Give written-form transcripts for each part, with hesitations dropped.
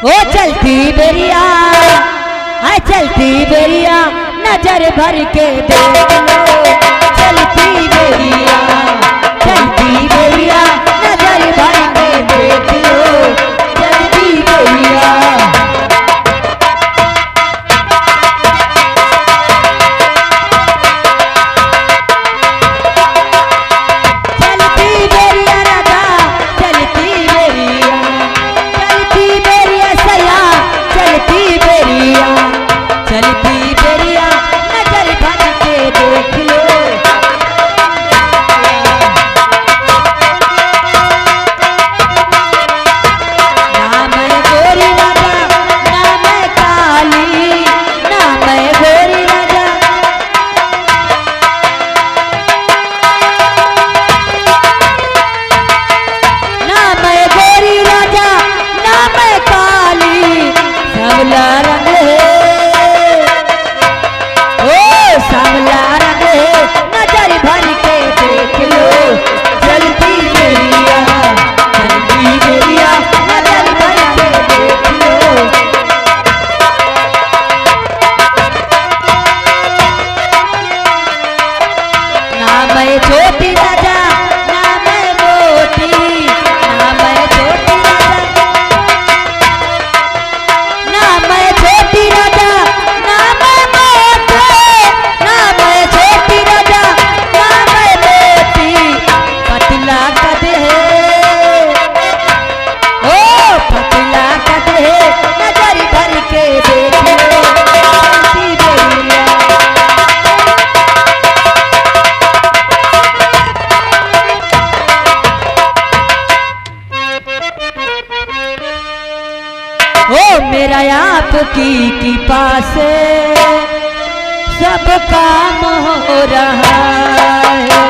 ओ चलती बेरिया, हाय चलती बेरिया, नजर भर के देख लो। चलती बेरिया, चलती बेरिया, नजर भर के देख लो। चलती बेरिया, छोटी राजा ना मैं मोटी, ना मैं छोटी राजा, ना मैं छोटी राजा, ना मैं मोटी, ना मैं छोटी राजा, ना मैं मोटी। पतला कद है, ओ पतला कद है, नजर भर के देख लो। ओ मेरा आपकी कृपा से सब काम हो रहा है,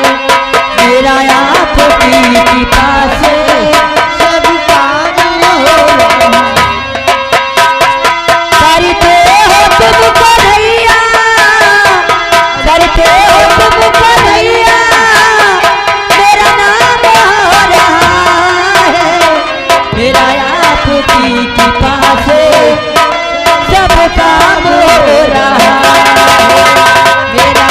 मेरा आपकी कृपा से सब काम हो रहा है। करते हो तुम कन्हैया, करते हो तुम कन्हैया, मेरा नाम हो रहा है। मेरा आपकी कृपा से सब काम हो रहा है, मेरा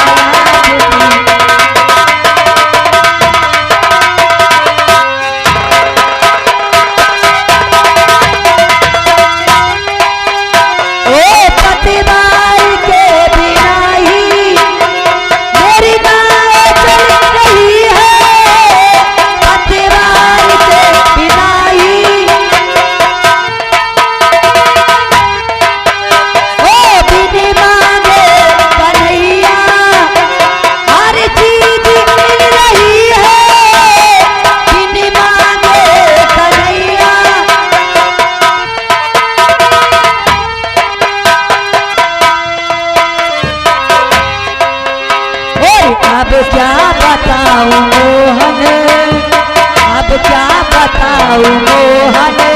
ओ पतिवार के बिना ही मेरी नाव चल रही है। पतिवार के बिना ही अब क्या बताऊं मोहन, अब क्या बताऊं मोहन।